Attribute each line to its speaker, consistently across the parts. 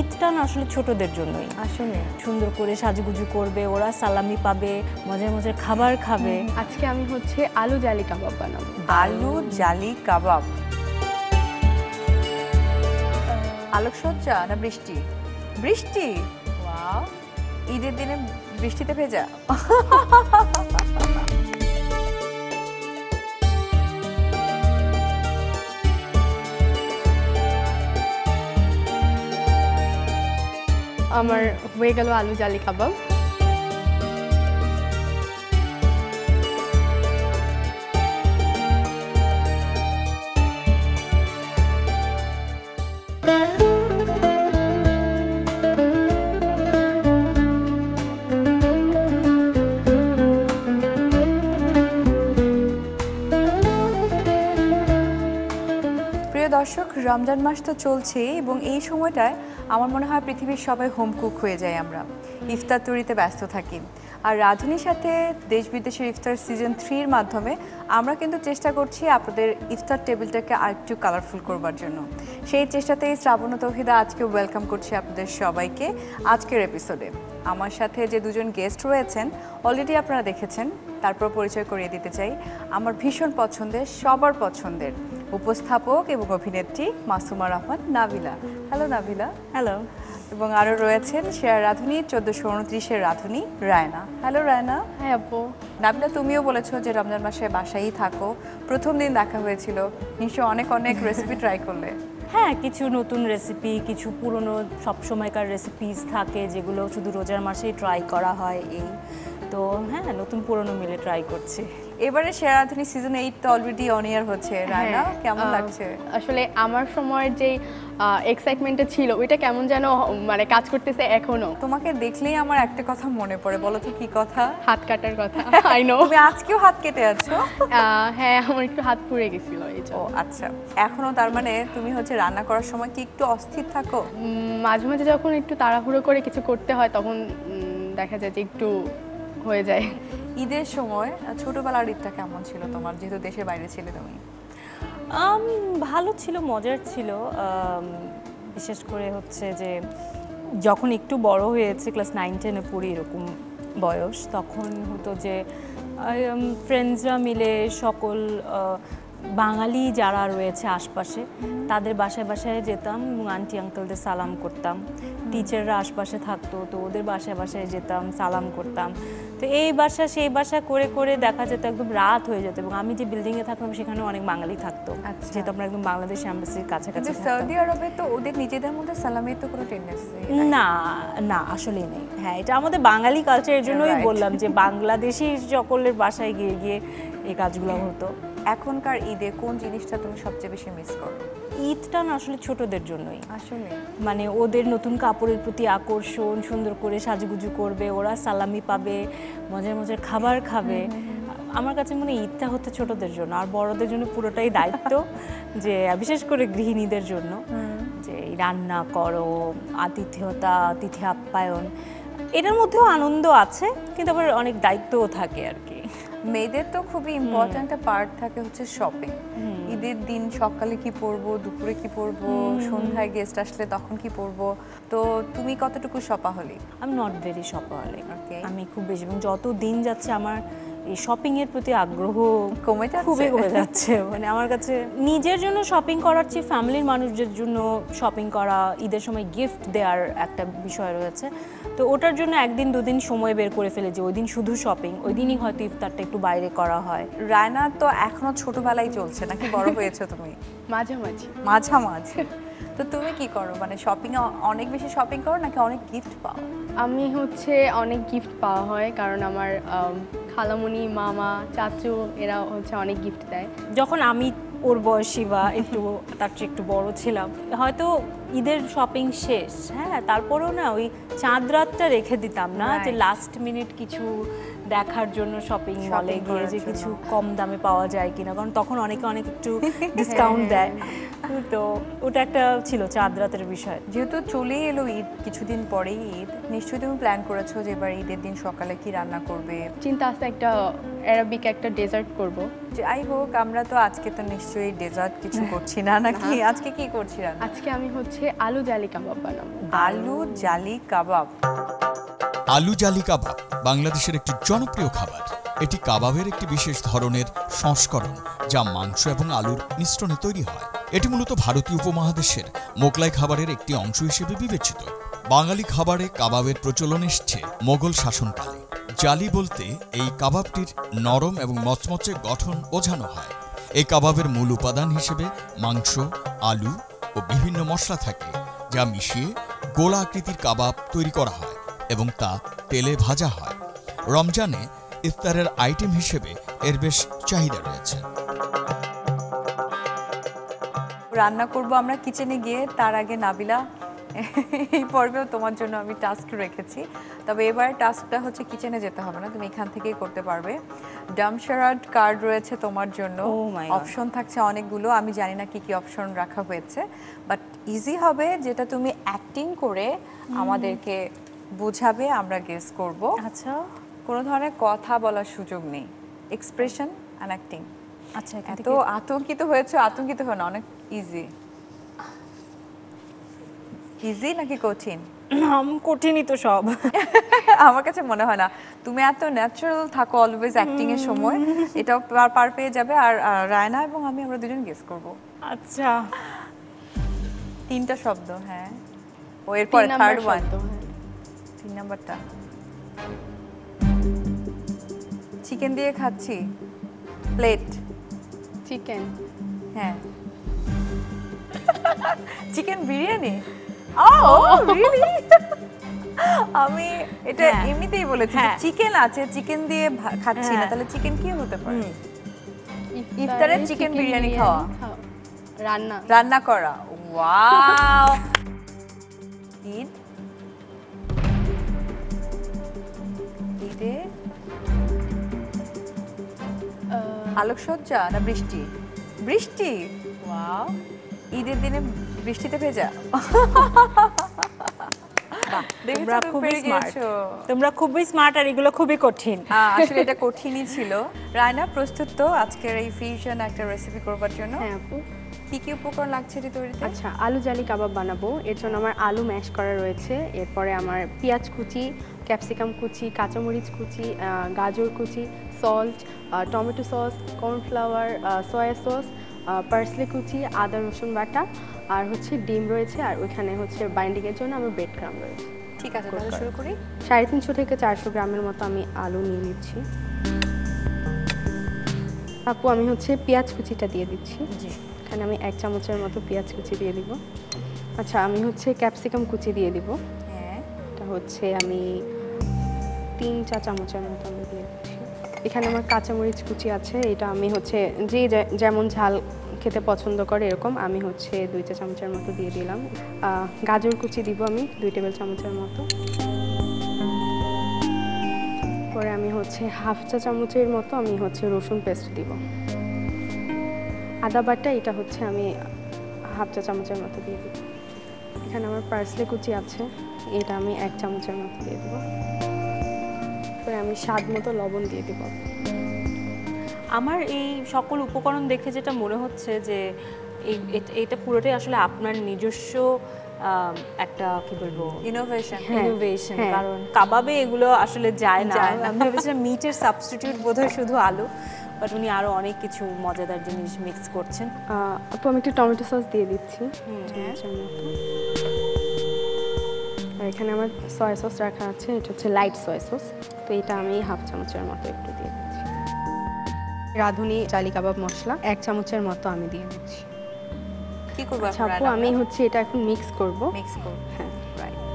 Speaker 1: ঈদটা না আসলে ছোটদের জন্যই।
Speaker 2: আসলে
Speaker 1: সুন্দর করে সাজুগুজু করবে, ওরা সালামি পাবে, মজার মজার খাবার খাবে।
Speaker 2: আজকে আমি আলু জালি কাবাব বানাবো।
Speaker 3: আলু জালি কাবাব। আলোকসজ্জা না বৃষ্টি? বৃষ্টি, ওয়াও! ঈদের দিনে বৃষ্টিতে ভেজা।
Speaker 2: আমার হয়ে গেল আলু জালি কাবাব।
Speaker 3: দর্শক, রমজান মাস তো চলছে এবং এই সময়টায় আমার মনে হয় পৃথিবীর সবাই হোম কুক হয়ে যায়। আমরা ইফতার তৈরিতে ব্যস্ত থাকি, আর রাধুনির সাথে দেশ বিদেশের ইফতার সিজন 3-র মাধ্যমে আমরা কিন্তু চেষ্টা করছি আপনাদের ইফতার টেবিলটাকে আরেকটু কালারফুল করবার জন্য। সেই চেষ্টাতেই শ্রাবণ ও তৌহিদা আজকে ওয়েলকাম করছি আপনাদের সবাইকে আজকের এপিসোডে। আমার সাথে যে দুজন গেস্ট রয়েছেন অলরেডি আপনারা দেখেছেন, তারপর পরিচয় করিয়ে দিতে চাই। আমার ভীষণ পছন্দের, সবার পছন্দের উপস্থাপক এবং অভিনেত্রী মাসুমা রহমান নাবিলা। হ্যালো নাবিলা।
Speaker 1: হ্যালো।
Speaker 3: এবং আরও রয়েছেন শেয়ার রাধুনী 1429-এর রাধুনী রায়না। হ্যালো রায়না।
Speaker 2: হ্যাঁ আপু।
Speaker 3: নাবিলা, তুমিও বলেছো যে রমজান মাসে বাসায়ই থাকো, প্রথম দিন দেখা হয়েছিল, নিশ্চয়ই অনেক অনেক রেসিপি ট্রাই করলে।
Speaker 1: হ্যাঁ, কিছু নতুন রেসিপি, কিছু পুরনো সবসময়কার রেসিপিস থাকে যেগুলো শুধু রোজার মাসেই ট্রাই করা হয়। এই তো হ্যাঁ, নতুন পুরনো মিলে ট্রাই করছি।
Speaker 3: এবারে শেয়ার রাধুনী সিজন 8 তো অলরেডি অন ইয়ার হচ্ছে। রায়না, কেমন লাগছে?
Speaker 2: আসলে আমার সময়ের যে এক্সাইটমেন্টটা ছিল ওইটা কেমন যেন মানে কাজ করতেছে এখনো।
Speaker 3: তোমাকে দেখলেই আমার একটা কথা মনে পড়ে, বলো তো কি কথা?
Speaker 2: হাত কাটার কথা। I know.
Speaker 3: তুমি আজকেও হাত কেটে আছো?
Speaker 2: হ্যাঁ, আমার একটু হাত পুড়ে গেছিল এই জন্য।
Speaker 3: ও আচ্ছা, এখনো তার মানে তুমি রান্না করার সময় কি একটু অস্থির থাকো?
Speaker 2: মাঝে মাঝে যখন একটু তাড়াহুড়ো করে কিছু করতে হয় তখন দেখা যায় যে একটু হয়ে যায়।
Speaker 3: ঈদের সময় ছোটবেলার ঈদটা কেমন ছিল তোমার, যেহেতু দেশের বাইরে ছিলে তুমি?
Speaker 1: ভালো ছিল, মজার ছিল। বিশেষ করে যে যখন একটু বড় হয়েছে, ক্লাস 9-10-এ পড়ি এরকম বয়স, তখন হতো যে ফ্রেন্ডসরা মিলে সকল বাঙালি যারা রয়েছে আশপাশে তাদের বাসায় বাসায় যেতাম এবং আন্টি আঙ্কেলদের সালাম করতাম। টিচাররা আশপাশে থাকতো, তো ওদের বাসায় বাসায় যেতাম, সালাম করতাম। তো এই বাসা সেই বাসা করে করে দেখা যেত একদম রাত হয়ে যেত, এবং আমি যে বিল্ডিংয়ে থাকতাম সেখানে অনেক বাঙালি থাকতো, যেহেতু আমরা একদম বাংলাদেশ এম্বাসির কাছাকাছি।
Speaker 3: সৌদি আরবে তো ওদের নিজেদের মধ্যে সালামের তো কোনো টেন্ডেন্সি
Speaker 1: না না আসলেই নেই। হ্যাঁ, এটা আমাদের বাঙালি কালচারের জন্যই বললাম যে বাংলাদেশি সকলের বাসায় গিয়ে গিয়ে এই কাজগুলো হতো।
Speaker 3: এখনকার ঈদে কোন জিনিসটা তুমি সবচেয়ে বেশি মিস করো?
Speaker 1: ঈদটা না আসলে ছোটদের জন্যই।
Speaker 3: আসলে
Speaker 1: মানে ওদের নতুন কাপড়ের প্রতি আকর্ষণ, সুন্দর করে সাজুগুজু করবে, ওরা সালামি পাবে, মজার মজার খাবার খাবে। আমার কাছে মনে হয় ঈদটা হচ্ছে ছোটদের জন্য, আর বড়দের জন্য পুরোটাই দায়িত্ব। যে বিশেষ করে গৃহিণীদের জন্য যে রান্না করো, আতিথেয়তা, অতিথি আপ্যায়ন, এটার মধ্যেও আনন্দ আছে কিন্তু আবার অনেক দায়িত্বও থাকে আর কি।
Speaker 3: মেয়েদের তো খুবই ইম্পর্ট্যান্ট একটা পার্ট থাকে শপিং। ঈদের দিন সকালে কি পরবো, দুপুরে কি পরবো, সন্ধ্যায় গেস্ট আসলে তখন কি পরবো, তো তুমি কতটুকু শপাহলিক?
Speaker 1: আমি নট ভেরি শপাহলিক। আমি খুব বেশি, এবং যত দিন যাচ্ছে আমার এই শপিং এর প্রতি আগ্রহ খুবই কমে যাচ্ছে। মানে আমার কাছে নিজের জন্য শপিং করার চেয়ে ফ্যামিলির মানুষদের জন্য শপিং করা, ঈদের সময় গিফট দেওয়ার একটা বিষয় রয়েছে, তো ওটার জন্য একদিন দুদিন সময় বের করে ফেলে যে ওই দিন শুধু শপিং, ওই দিনই হয়তো ইফতারটা একটু বাইরে করা হয়।
Speaker 3: রায়না তো এখনো ছোটবেলায় চলছে নাকি বড় হয়েছে তুমি?
Speaker 2: মাঝামাঝি।
Speaker 3: মাঝামাঝি। তো তুমি কি করো, মানে শপিং অনেক বেশি শপিং করো নাকি অনেক গিফট পাও?
Speaker 2: আমি অনেক গিফট পাওয়া হয়, কারণ আমার খালামণি, মামা, চাচু এরা অনেক গিফট দেয়।
Speaker 1: যখন আমি ওর বয়সী বা একটু তার চেয়ে একটু বড় ছিলাম, হয়তো ঈদের শপিং শেষ, হ্যাঁ, তারপরেও না ওই চাঁদ রাতটা রেখে দিতাম না যে লাস্ট মিনিট কিছু দেখার জন্য শপিং মলে গিয়ে যে কিছু কম দামে পাওয়া যায় কিনা, কারণ তখন অনেকে অনেক একটু ডিসকাউন্ট দেয়। তো ওটা একটা ছিল চাঁদ রাতের বিষয়।
Speaker 3: যেহেতু চলেই এলো ঈদ, কিছুদিন পরেই ঈদ, নিশ্চয়ই তুমি প্ল্যান করেছো যে এবার ঈদের দিন সকালে কি রান্না করবে?
Speaker 2: চিন্তা আছে একটা অ্যারাবিক একটা ডেজার্ট করব।
Speaker 3: যাই হোক, আমরা তো আজকে তো নিশ্চয়ই ডেজার্ট কিছু করছি না নাকি? আজকে কি করছি রান্না?
Speaker 2: আজকে আমি আলু জালি কাবাব বানাবো।
Speaker 3: আলু জালি কাবাব।
Speaker 4: আলু জালি কাবাব বাংলাদেশের একটি জনপ্রিয় খাবার। এটি কাবাবের একটি বিশেষ ধরনের সংস্করণ যা মাংস এবং আলুর মিশ্রণে তৈরি হয়। এটি মূলত ভারতীয় উপমহাদেশের মোগলাই খাবারের একটি অংশ হিসেবে বিবেচিত। বাঙালি খাবারে কাবাবের প্রচলন এসেছে মোগল শাসনকালে। জালি বলতে এই কাবাবটির নরম এবং মচমচে গঠন বোঝানো হয়। এই কাবাবের মূল উপাদান হিসেবে মাংস, আলু ও বিভিন্ন মশলা থাকে, যা মিশিয়ে গোলা আকৃতির কাবাব তৈরি করা হয় এবং তা তেলে ভাজা হয়। রমজানে ইফতারের আইটেম হিসেবে এর বেশ চাহিদা রয়েছে।
Speaker 3: রান্না করব আমরা কিচেনে গিয়ে, তার আগে নাবিলা এই পর্বেও তোমার জন্য আমি টাস্ক রেখেছি। তবে এবার টাস্কটা হচ্ছে কিচেনে যেতে হবে না, তুমি এখান থেকেই করতে পারবে। ডামশারাড কার্ড রয়েছে তোমার জন্য,
Speaker 1: Oh my God.
Speaker 3: অপশন থাকছে অনেকগুলো। আমি জানি না কি কি অপশন রাখা হয়েছে, বাট ইজি হবে যেটা তুমি অ্যাক্টিং করে আমাদেরকে বোঝাবে, আমরা গেস করব।
Speaker 1: আচ্ছা
Speaker 3: কোনো ধরনের কথা বলার সুযোগ নেই, এক্সপ্রেশন অ্যান্ড অ্যাক্টিং।
Speaker 1: আচ্ছা এখান
Speaker 3: এত
Speaker 1: থেকে
Speaker 3: আতঙ্কিত হয়েছে, আতঙ্কিত হয় না, অনেক ইজি। ইজি নাকি কঠিন?
Speaker 1: কঠিনই তো সব।
Speaker 3: আমার কাছে মনে হয় না, তুমি এত ন্যাচারাল থাকো অলওয়েজ অ্যাক্টিং এর সময়, এটাও পার পেয়ে যাবে। আর রায়না এবং আমরা দুজন গেস করব।
Speaker 1: আচ্ছা
Speaker 3: 3টা শব্দ, হ্যাঁ। ও এরপর
Speaker 2: 3 নাম্বার
Speaker 3: থার্ড ওয়ান,
Speaker 2: শব্দ, হ্যাঁ।
Speaker 3: 3 নাম্বারটা। চিকেন দিয়ে খাচ্ছি, প্লেট।
Speaker 2: চিকেন।
Speaker 3: হ্যাঁ। চিকেন বিরিয়ানি। ও রিয়েলি? আমি এটা
Speaker 1: হ্যাঁ।
Speaker 3: এমনিতেই বলেছি,
Speaker 1: হ্যাঁ।
Speaker 3: চিকেন আছে, চিকেন দিয়ে খাচ্ছি না,
Speaker 1: হ্যাঁ।
Speaker 3: তাহলে চিকেন কি হতে পারে? ইফতারে চিকেন বিরিয়ানি খাওয়া।
Speaker 2: রান্না।
Speaker 3: রান্না করা। ওয়াও। ঈদ, ঈদে আলোকসজ্জা না বৃষ্টি? বৃষ্টি। ওয়াও। ঈদের দিনে বৃষ্টিতে ভেজা।
Speaker 1: তোমরা খুবই স্মার্ট, তোমরা খুবই স্মার্ট, আর এগুলো খুবই কঠিন।
Speaker 3: আসলে এটা কঠিনই ছিল। রায়না প্রস্তুত তো আজকের এই ফিউশন একটা রেসিপি করবার জন্য?
Speaker 2: হ্যাঁ আপু।
Speaker 3: কি কি উপকরণ লাগছে এটি তৈরিতে?
Speaker 2: আচ্ছা, আলু জালি কাবাব বানাবো। এর জন্য আমার আলু ম্যাশ করা রয়েছে, এরপরে আমার পেঁয়াজ কুচি, ক্যাপসিকাম কুচি, কাঁচামরিচ কুচি, গাজর কুচি, salt, tomato sauce, cornflour, soya sauce, parsley কুচি, আদা রসুন বাটা, আর হচ্ছে ডিম রয়েছে, আর ওইখানে হচ্ছে বাইন্ডিংয়ের জন্য আমার ব্রেড ক্রাম্ব রয়েছে।
Speaker 3: ঠিক আছে, তাহলে শুরু করি।
Speaker 2: 350 থেকে 400 গ্রামের মতো আমি আলু নিয়ে নিচ্ছি। আপু আমি হচ্ছে পেঁয়াজ কুচিটা দিয়ে দিচ্ছি।
Speaker 3: জি।
Speaker 2: এখানে আমি 1 চামচের মতো পেঁয়াজ কুচি দিয়ে দিব। আচ্ছা, আমি হচ্ছে ক্যাপসিকাম কুচি দিয়ে দিব।
Speaker 3: হ্যাঁ।
Speaker 2: এটা হচ্ছে আমি 3 চা চামচের মতো আমি দিয়ে দিচ্ছি। এখানে আমার কাঁচামরিচ কুচি আছে, এটা আমি হচ্ছে যে যেমন ঝাল খেতে পছন্দ করে এরকম আমি হচ্ছে 2 চা চামচের মতো দিয়ে দিলাম। গাজর কুচি দিব আমি 2 টেবিল চামচের মতো। পরে আমি হচ্ছে 1/2 চা চামচের মতো আমি হচ্ছে রসুন পেস্ট দিব। আদা বাটা এটা হচ্ছে আমি 1/2 চা চামচের মতো দিয়ে দিব। এখানে আমার পার্সলে কুচি আছে, এটা আমি 1 চামচের মতো দিয়ে দেবো। পরে আমি স্বাদ মতো লবণ দিয়ে দেবো।
Speaker 1: আমার এই সকল উপকরণ দেখে যেটা মনে হচ্ছে যে এটা পুরোটাই আসলে আপনার নিজস্ব একটা কি বলবো
Speaker 3: ইনোভেশন।
Speaker 1: ইনোভেশন,
Speaker 2: হ্যাঁ।
Speaker 1: কারণ কাবাবে এগুলো আসলে যায় না।
Speaker 3: যায় না।
Speaker 1: আমি ভেবেছিলাম মিটের সাবস্টিটিউট বোধহয় শুধু আলু, বাট উনি আরো অনেক কিছু মজাদার জিনিস মিক্স করছেন।
Speaker 2: আপু আমি একটু টমেটো সস দিয়ে দিচ্ছি চামচের মতো। আর এখানে আমার সয়া সস রাখা আছে, এটা হচ্ছে লাইট সয়া সস, তো এটা আমি 1/2 চামচের মতো একটু দিয়ে দিচ্ছি। রাঁধুনি জালি কাবাব মশলা 1 চামচের মতো আমি দিয়ে দিচ্ছি।
Speaker 3: কি করব
Speaker 2: আচ্ছা আপু, আমি হচ্ছে এটা এখন মিক্স করব।
Speaker 3: মিক্স করব।
Speaker 2: হ্যাঁ,
Speaker 3: রাইট।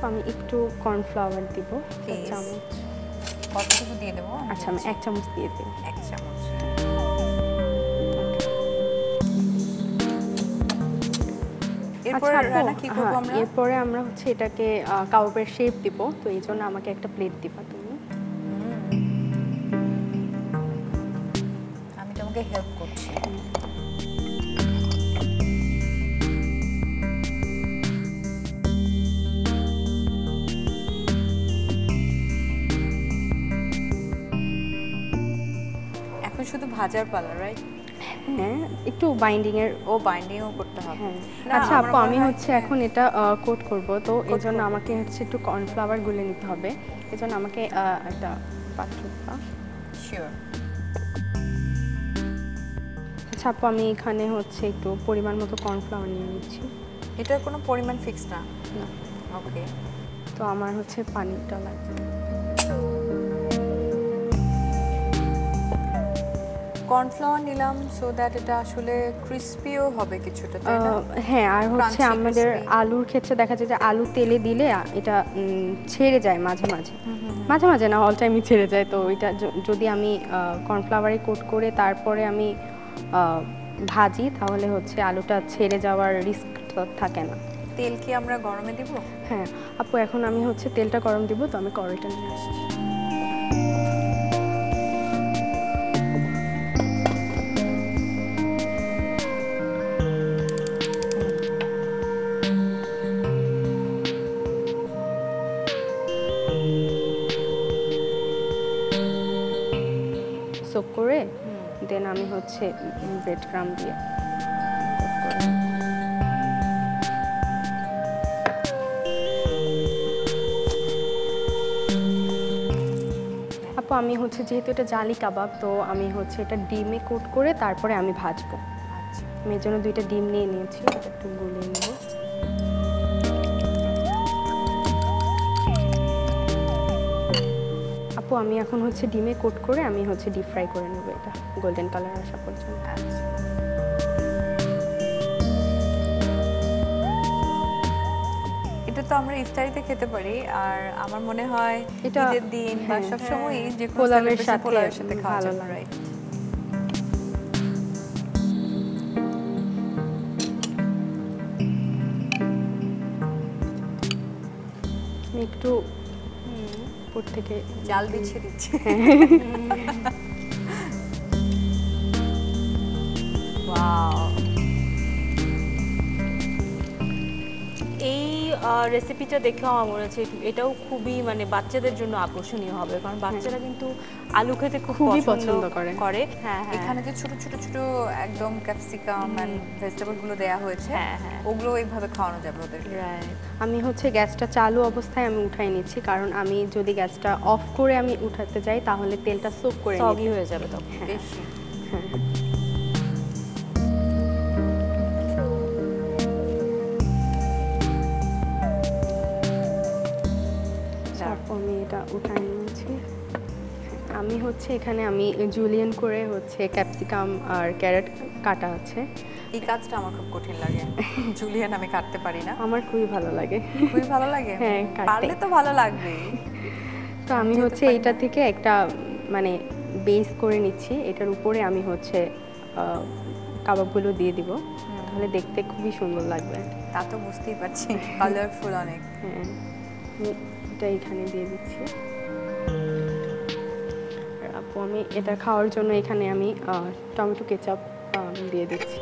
Speaker 2: আমি একটু কর্নফ্লাওয়ার দিব 1
Speaker 3: Please.
Speaker 2: চামচ।
Speaker 3: কতটুকু দিয়ে দেবো?
Speaker 2: আচ্ছা আমি 1 চামচ দিয়ে দিই।
Speaker 3: 1 চামচ। এরপর
Speaker 2: আচ্ছা আপু,
Speaker 3: রান্না কি করব
Speaker 2: হ্যাঁ,
Speaker 3: আমরা?
Speaker 2: এরপরে আমরা হচ্ছে এটাকে কাবাবের শেপ দিব, তো এই জন্য আমাকে একটা প্লেট দিবা তুমি।
Speaker 3: আমি তোমাকে হেল্প করছি। এখন শুধু ভাজার পালা, রাইট?
Speaker 2: হ্যাঁ, একটু বাইন্ডিংয়ের।
Speaker 3: ও বাইন্ডিংও করতে হবে।
Speaker 2: হ্যাঁ।
Speaker 3: না,
Speaker 2: আচ্ছা
Speaker 3: আমার
Speaker 2: আপু,
Speaker 3: মনে
Speaker 2: আমি
Speaker 3: হয়-
Speaker 2: হচ্ছে এখন এটা কোট করব, তো এই জন্য আমাকে হচ্ছে একটু কর্নফ্লাওয়ার গুলে নিতে হবে। এই জন্য আমাকে একটা পাত্র দাও।
Speaker 3: শিওর।
Speaker 2: আচ্ছা আপু, আমি এখানে হচ্ছে একটু পরিমাণ মতো কর্নফ্লাওয়ার নিয়ে নিচ্ছি।
Speaker 3: এটার কোনো পরিমাণ ফিক্স না?
Speaker 2: না।
Speaker 3: ওকে।
Speaker 2: তো আমার হচ্ছে পানিটা লাগবে।
Speaker 3: কর্নফ্লাওয়ার নিলাম সো দ্যাট এটা আসলে ক্রিস্পিও হবে কিছুটা, তাই না?
Speaker 2: হ্যাঁ, আর হচ্ছে
Speaker 3: Crunchy,
Speaker 2: আমাদের
Speaker 3: crispy।
Speaker 2: আলুর ক্ষেত্রে দেখা যায় যে আলু তেলে দিলে এটা ছেড়ে যায় মাঝে মাঝে, মাঝে মাঝে না, অল টাইমই ছেড়ে যায়। তো এটা যদি আমি কর্নফ্লাওয়ারে কোট করে তারপরে আমি ভাজি, তাহলে হচ্ছে আলুটা ছেড়ে যাওয়ার রিস্ক থাকে না।
Speaker 3: তেল কি আমরা গরমে দিব?
Speaker 2: হ্যাঁ আপু, এখন আমি হচ্ছে তেলটা গরম দিব, তো আমি কড়াইটা নিয়ে আসছি। সোক করে দেন আমি হচ্ছে ব্রেড ক্রাম্ব দিয়ে আপু, আমি হচ্ছে যেহেতু এটা জালি কাবাব, তো আমি হচ্ছে এটা ডিমে কোট করে তারপরে আমি ভাজবো।
Speaker 3: আচ্ছা।
Speaker 2: আমি এর জন্য 2টা ডিম নিয়ে নিয়েছি, এটা একটু গুলিয়ে নেব। আপু, আমি এখন হচ্ছে ডিমে কোট করে আমি হচ্ছে ডিপ ফ্রাই করে নেব, এটা গোল্ডেন কালার আসা পর্যন্ত।
Speaker 3: আচ্ছা। এটা তো আমরা ইফতারিতে খেতে পারি, আর আমার মনে হয়
Speaker 2: এটা-
Speaker 3: ঈদের দিন বা
Speaker 2: হ্যাঁ।
Speaker 3: সব সময়ই যে কোনো
Speaker 2: পোলাওয়ের
Speaker 3: celebration
Speaker 2: সাথে
Speaker 3: পোলাওয়ের সাথে খাওয়া
Speaker 2: ভালো
Speaker 3: যাবে,
Speaker 2: লাগে।
Speaker 3: রাইট?
Speaker 2: আমি একটু উপর থেকে
Speaker 3: জাল বিছিয়ে দিচ্ছি। ওয়াও,
Speaker 1: এই রেসিপিটা দেখে আমার মনে হচ্ছে এটাও খুবই মানে বাচ্চাদের জন্য আকর্ষণীয় হবে, কারণ বাচ্চারা কিন্তু আলু খেতে
Speaker 2: খুবই
Speaker 1: পছন্দ
Speaker 2: পছন্দ করে।
Speaker 1: হ্যাঁ হ্যাঁ
Speaker 3: এখানে যে ছোট ছোট ছোট একদম ক্যাপসিকাম এন্ড ভেজিটেবল গুলো দেয়া হয়েছে,
Speaker 1: হ্যাঁ, হ্যাঁ।
Speaker 3: ওগুলো এইভাবে খাওয়ানো যাবে ওদের।
Speaker 1: রাইট।
Speaker 2: আমি হচ্ছে গ্যাসটা চালু অবস্থায় আমি উঠাই নিচ্ছি, কারণ আমি যদি গ্যাসটা অফ করে আমি উঠাতে যাই তাহলে তেলটা সোক করে
Speaker 1: সগি
Speaker 2: নিতে।
Speaker 1: হয়ে যাবে তখন।
Speaker 3: বেশি
Speaker 2: তারপর আমি এটা উঠাই নিয়েছি। আমি হচ্ছে এখানে আমি জুলিয়ান করে হচ্ছে ক্যাপসিকাম আর ক্যারট কাটা আছে।
Speaker 3: এই কাজটা আমার খুব কঠিন লাগে, জুলিয়ান আমি কাটতে পারি না।
Speaker 2: আমার খুবই ভালো লাগে।
Speaker 3: খুবই ভালো লাগে।
Speaker 2: হ্যাঁ, কাটতে।
Speaker 3: পারলে তো ভালো লাগবে।
Speaker 2: তো আমি হচ্ছে এইটা থেকে একটা মানে বেস করে নিচ্ছি, এটার উপরে আমি হচ্ছে কাবাবগুলো দিয়ে দিব, তাহলে দেখতে খুবই সুন্দর লাগবে।
Speaker 3: তা তো বুঝতেই পারছি, কালারফুল অনেক।
Speaker 2: হ্যাঁ, আমি এটা এখানে দিয়ে দিচ্ছি। আর আপু, আমি এটা খাওয়ার জন্য এখানে আমি টমেটো কেচাপ দিয়ে দিচ্ছি।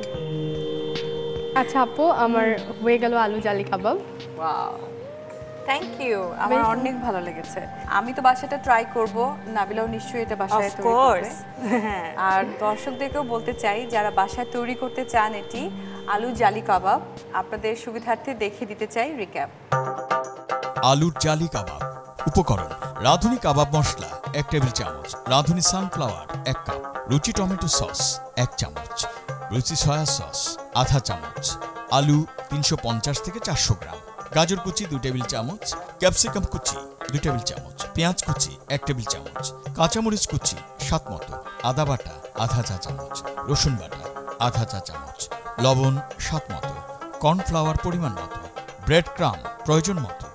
Speaker 2: আচ্ছা আপু, আমার হয়ে গেল আলু জালি কাবাব।
Speaker 3: ওয়াও, থ্যাংক ইউ, আমার
Speaker 2: Welcome.
Speaker 3: অনেক ভালো লেগেছে। আমি তো বাসাটা ট্রাই করব, নাবিলাও নিশ্চয়ই এটা বাসায়
Speaker 1: Of
Speaker 3: তৈরি করবে।
Speaker 1: course.
Speaker 3: আর দর্শকদেরকেও বলতে চাই যারা বাসায় তৈরি করতে চান এটি আলু জালি কাবাব, আপনাদের সুবিধার্থে দেখিয়ে দিতে চাই রিক্যাপ।
Speaker 4: আলুর জালি কাবাব। উপকরণ: রাঁধুনি কাবাব মশলা 1 টেবিল চামচ, রাঁধুনি সানফ্লাওয়ার 1 কাপ, রুচি টমেটো সস 1 চামচ, রুচি সয়া সস আধা চামচ, আলু 350 থেকে 400 গ্রাম, গাজর কুচি 2 টেবিল চামচ, ক্যাপসিকাম কুচি 2 টেবিল চামচ, পেঁয়াজ কুচি 1 টেবিল চামচ, কাঁচামরিচ কুচি স্বাদ মতো, আদা বাটা আধা চা চামচ, রসুন বাটা আধা চা চামচ, লবণ স্বাদ মতো, কর্নফ্লাওয়ার পরিমাণ মতো, ব্রেড ক্রাম্ব প্রয়োজন মতো,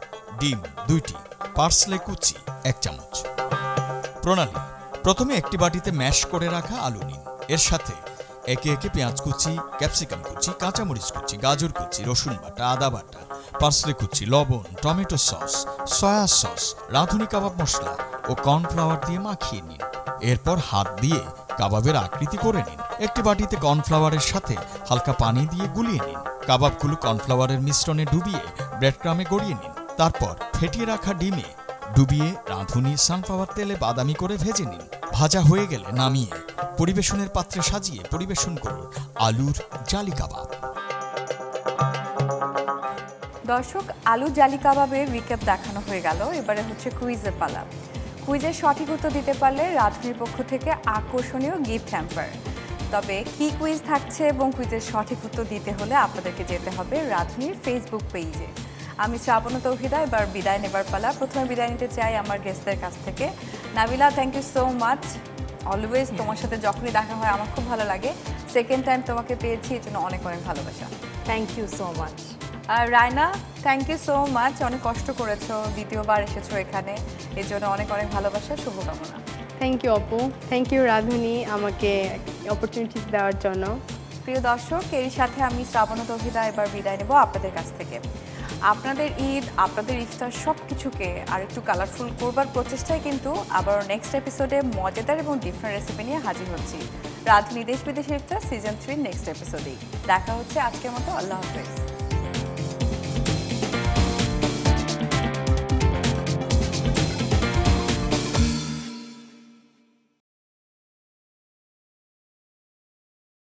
Speaker 4: ডিম 2টি, পার্সলে কুচি 1 চামচ। প্রণালী: প্রথমে একটি বাটিতে ম্যাশ করে রাখা আলু নিন, এর সাথে একে একে পেঁয়াজ কুচি, ক্যাপসিকাম কুচি, কাঁচামরিচ কুচি, গাজর কুচি, রসুন বাটা, আদা বাটা, পার্সলে কুচি, লবণ, টমেটো সস, সয়া সস, রাঁধুনি কাবাব মশলা ও কর্নফ্লাওয়ার দিয়ে মাখিয়ে নিন। এরপর হাত দিয়ে কাবাবের আকৃতি করে নিন। একটি বাটিতে কর্নফ্লাওয়ারের সাথে হালকা পানি দিয়ে গুলিয়ে নিন। কাবাবগুলো কর্নফ্লাওয়ারের মিশ্রণে ডুবিয়ে ব্রেড ক্রামে গড়িয়ে নিন। তারপর ফেটিয়ে রাখা ডিমে ডুবিয়ে রাঁধুনি সানফ্লাওয়ার তেলে বাদামি করে ভেজে নিন। ভাজা হয়ে গেলে নামিয়ে পরিবেশনের পাত্রে সাজিয়ে পরিবেশন করুন আলুর জালি কাবাব।
Speaker 3: দর্শক, আলু জালি কাবাবের রিক্যাপ দেখানো হয়ে গেল। এবারে হচ্ছে কুইজের পালা। কুইজের সঠিক উত্তর দিতে পারলে রাধুনির পক্ষ থেকে আকর্ষণীয় গিফট হ্যাম্পার। তবে কি কুইজ থাকছে এবং কুইজের সঠিক উত্তর দিতে হলে আপনাদেরকে যেতে হবে রাধুনির ফেসবুক পেজে। আমি শ্রাবণ তৌহিদা, এবার বিদায় নেবার পালা। প্রথমে বিদায় নিতে চাই আমার গেস্টদের কাছ থেকে। Nabila, thank you so much. Always তোমার সাথে যখনই দেখা হয় আমার খুব ভালো লাগে। সেকেন্ড টাইম তোমাকে পেয়েছি, এর জন্য অনেক অনেক ভালোবাসা।
Speaker 1: Thank you so much.
Speaker 3: আর Raina, thank you so much. অনেক কষ্ট করেছো, দ্বিতীয়বার এসেছো এখানে, এর জন্য অনেক অনেক ভালোবাসা, শুভকামনা।
Speaker 2: থ্যাংক ইউ আপু, থ্যাংক ইউ রাধুনি আমাকে অপরচুনিটিস দেওয়ার জন্য।
Speaker 3: প্রিয় দর্শক, এর সাথে আমি শ্রাবণ তৌহিদা এবার বিদায় নেব আপনাদের কাছ থেকে। আপনাদের ঈদ, আপনাদের ইফতার সব কিছুকে আর একটু কালারফুল করবার প্রচেষ্টায় কিন্তু আবার নেক্সট এপিসোডে মজাদার এবং ডিফারেন্ট রেসিপি নিয়ে হাজির হচ্ছি। রাধুনি দেশ বিদেশের ইফতার সিজন 3 নেক্সট এপিসোডেই দেখা হচ্ছে। আজকের মতো আল্লাহ হাফেজ।